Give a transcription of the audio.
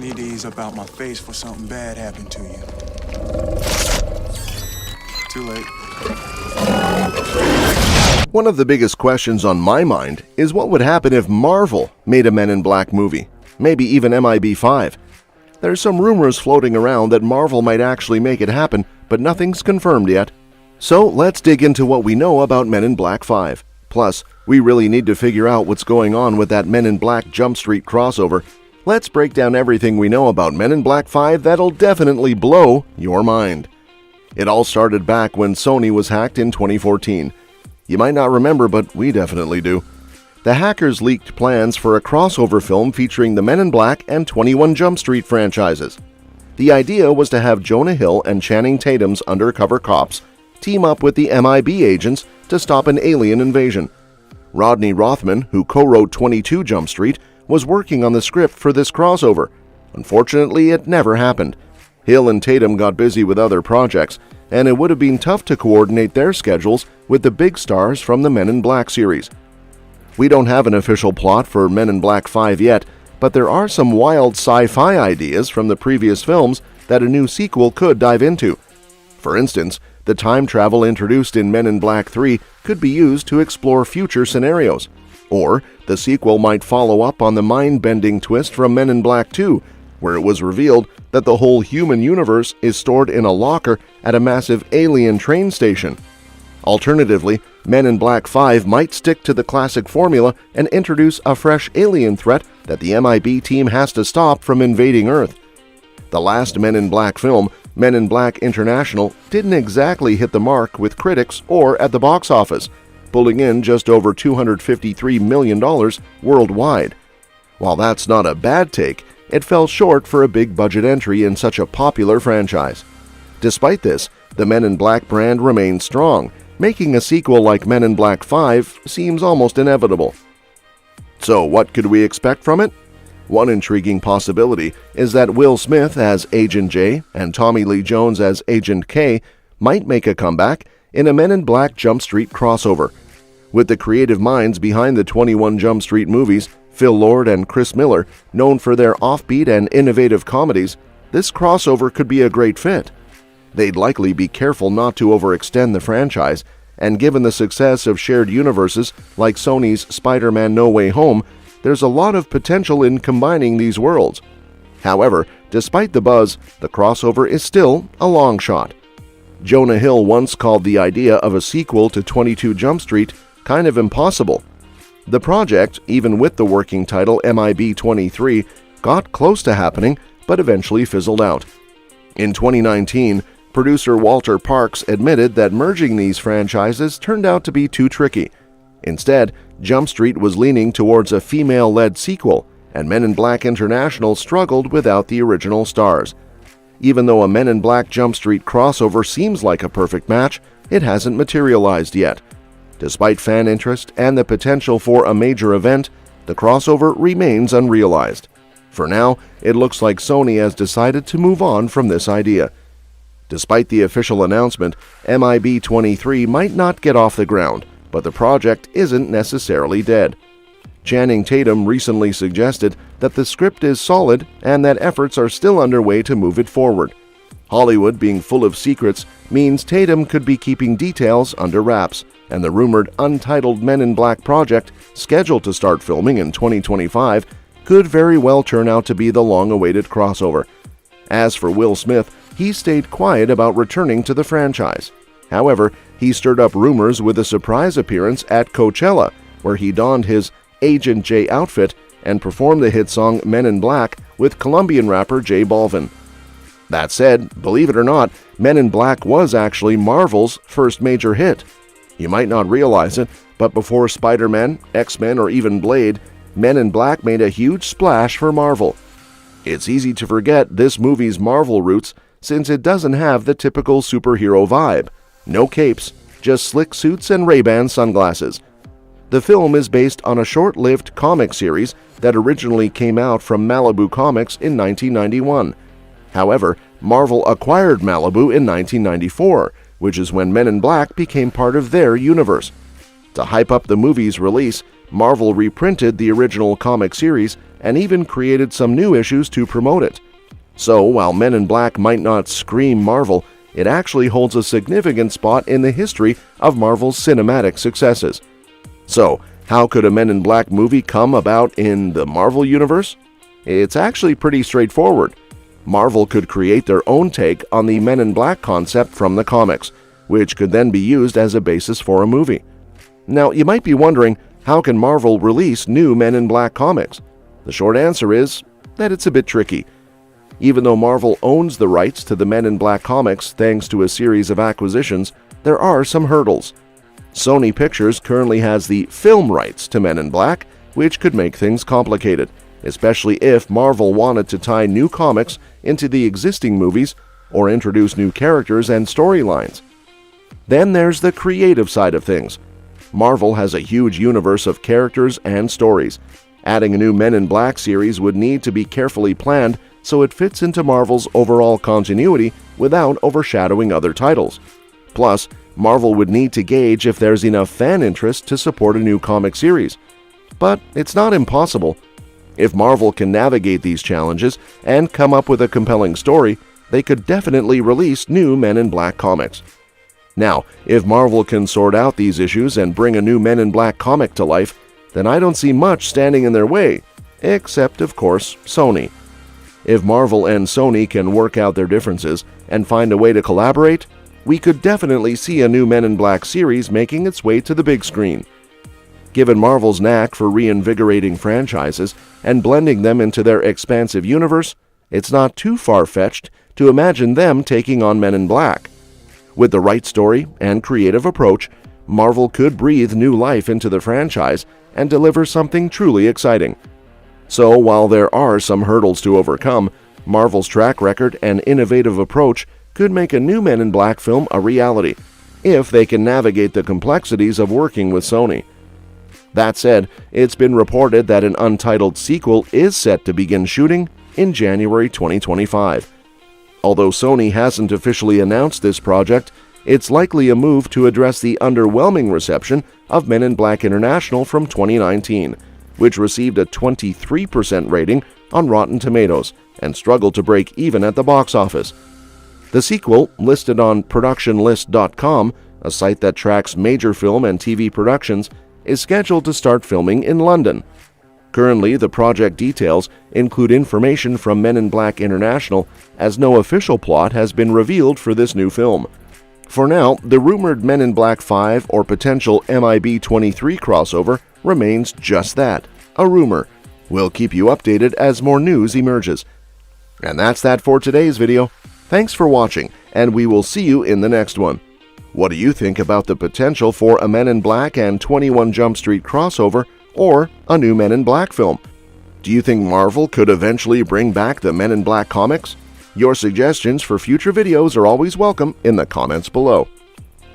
Need to ease up out my face for something bad happened to you. Too late. One of the biggest questions on my mind is what would happen if Marvel made a Men in Black movie, maybe even MIB5. There's some rumors floating around that Marvel might actually make it happen, but nothing's confirmed yet. So let's dig into what we know about Men in Black 5. Plus, we really need to figure out what's going on with that Men in Black Jump Street crossover. Let's break down everything we know about Men in Black 5 that'll definitely blow your mind. It all started back when Sony was hacked in 2014. You might not remember, but we definitely do. The hackers leaked plans for a crossover film featuring the Men in Black and 21 Jump Street franchises. The idea was to have Jonah Hill and Channing Tatum's undercover cops team up with the MIB agents to stop an alien invasion. Rodney Rothman, who co-wrote 22 Jump Street, was working on the script for this crossover. Unfortunately, it never happened. Hill and Tatum got busy with other projects, and it would have been tough to coordinate their schedules with the big stars from the Men in Black series. We don't have an official plot for Men in Black 5 yet, but there are some wild sci-fi ideas from the previous films that a new sequel could dive into. For instance, the time travel introduced in Men in Black 3 could be used to explore future scenarios. Or the sequel might follow up on the mind-bending twist from Men in Black 2, where it was revealed that the whole human universe is stored in a locker at a massive alien train station. Alternatively, Men in Black 5 might stick to the classic formula and introduce a fresh alien threat that the MIB team has to stop from invading Earth. The last Men in Black film, Men in Black International, didn't exactly hit the mark with critics or at the box office, pulling in just over $253 million worldwide. While that's not a bad take, it fell short for a big-budget entry in such a popular franchise. Despite this, the Men in Black brand remains strong, making a sequel like Men in Black 5 seems almost inevitable. So what could we expect from it? One intriguing possibility is that Will Smith as Agent J and Tommy Lee Jones as Agent K might make a comeback in a Men in Black Jump Street crossover. With the creative minds behind the 21 Jump Street movies, Phil Lord and Chris Miller, known for their offbeat and innovative comedies, this crossover could be a great fit. They'd likely be careful not to overextend the franchise, and given the success of shared universes like Sony's Spider-Man No Way Home, there's a lot of potential in combining these worlds. However, despite the buzz, the crossover is still a long shot. Jonah Hill once called the idea of a sequel to 22 Jump Street kind of impossible. The project, even with the working title MIB 23, got close to happening but eventually fizzled out. In 2019, producer Walter Parks admitted that merging these franchises turned out to be too tricky. Instead, Jump Street was leaning towards a female-led sequel, and Men in Black International struggled without the original stars. Even though a Men in Black Jump Street crossover seems like a perfect match, it hasn't materialized yet. Despite fan interest and the potential for a major event, the crossover remains unrealized. For now, it looks like Sony has decided to move on from this idea. Despite the official announcement, MIB 23 might not get off the ground, but the project isn't necessarily dead. Channing Tatum recently suggested that the script is solid and that efforts are still underway to move it forward. Hollywood being full of secrets means Tatum could be keeping details under wraps, and the rumored untitled Men in Black project, scheduled to start filming in 2025, could very well turn out to be the long-awaited crossover. As for Will Smith, he stayed quiet about returning to the franchise. However, he stirred up rumors with a surprise appearance at Coachella, where he donned his Agent J outfit and performed the hit song Men in Black with Colombian rapper J Balvin. That said, believe it or not, Men in Black was actually Marvel's first major hit. You might not realize it, but before Spider-Man, X-Men, or even Blade, Men in Black made a huge splash for Marvel. It's easy to forget this movie's Marvel roots since it doesn't have the typical superhero vibe. No capes, just slick suits and Ray-Ban sunglasses. The film is based on a short-lived comic series that originally came out from Malibu Comics in 1991. However, Marvel acquired Malibu in 1994, which is when Men in Black became part of their universe. To hype up the movie's release, Marvel reprinted the original comic series and even created some new issues to promote it. So, while Men in Black might not scream Marvel, it actually holds a significant spot in the history of Marvel's cinematic successes. So, how could a Men in Black movie come about in the Marvel Universe? It's actually pretty straightforward. Marvel could create their own take on the Men in Black concept from the comics, which could then be used as a basis for a movie. Now, you might be wondering, how can Marvel release new Men in Black comics? The short answer is that it's a bit tricky. Even though Marvel owns the rights to the Men in Black comics thanks to a series of acquisitions, there are some hurdles. Sony Pictures currently has the film rights to Men in Black, which could make things complicated, especially if Marvel wanted to tie new comics into the existing movies or introduce new characters and storylines. Then there's the creative side of things. Marvel has a huge universe of characters and stories. Adding a new Men in Black series would need to be carefully planned so it fits into Marvel's overall continuity without overshadowing other titles. Plus, Marvel would need to gauge if there's enough fan interest to support a new comic series. But it's not impossible. If Marvel can navigate these challenges and come up with a compelling story, they could definitely release new Men in Black comics. Now, if Marvel can sort out these issues and bring a new Men in Black comic to life, then I don't see much standing in their way, except, of course, Sony. If Marvel and Sony can work out their differences and find a way to collaborate, we could definitely see a new Men in Black series making its way to the big screen. Given Marvel's knack for reinvigorating franchises and blending them into their expansive universe, it's not too far-fetched to imagine them taking on Men in Black. With the right story and creative approach, Marvel could breathe new life into the franchise and deliver something truly exciting. So, while there are some hurdles to overcome, Marvel's track record and innovative approach could make a new Men in Black film a reality, if they can navigate the complexities of working with Sony. That said, it's been reported that an untitled sequel is set to begin shooting in January 2025. Although Sony hasn't officially announced this project, it's likely a move to address the underwhelming reception of Men in Black International from 2019, which received a 23% rating on Rotten Tomatoes and struggled to break even at the box office. The sequel, listed on productionlist.com, a site that tracks major film and TV productions, is scheduled to start filming in London. Currently, the project details include information from Men in Black International, as no official plot has been revealed for this new film. For now, the rumored Men in Black 5 or potential MIB-23 crossover remains just that, a rumor. We'll keep you updated as more news emerges. And that's that for today's video. Thanks for watching, and we will see you in the next one. What do you think about the potential for a Men in Black and 21 Jump Street crossover or a new Men in Black film? Do you think Marvel could eventually bring back the Men in Black comics? Your suggestions for future videos are always welcome in the comments below.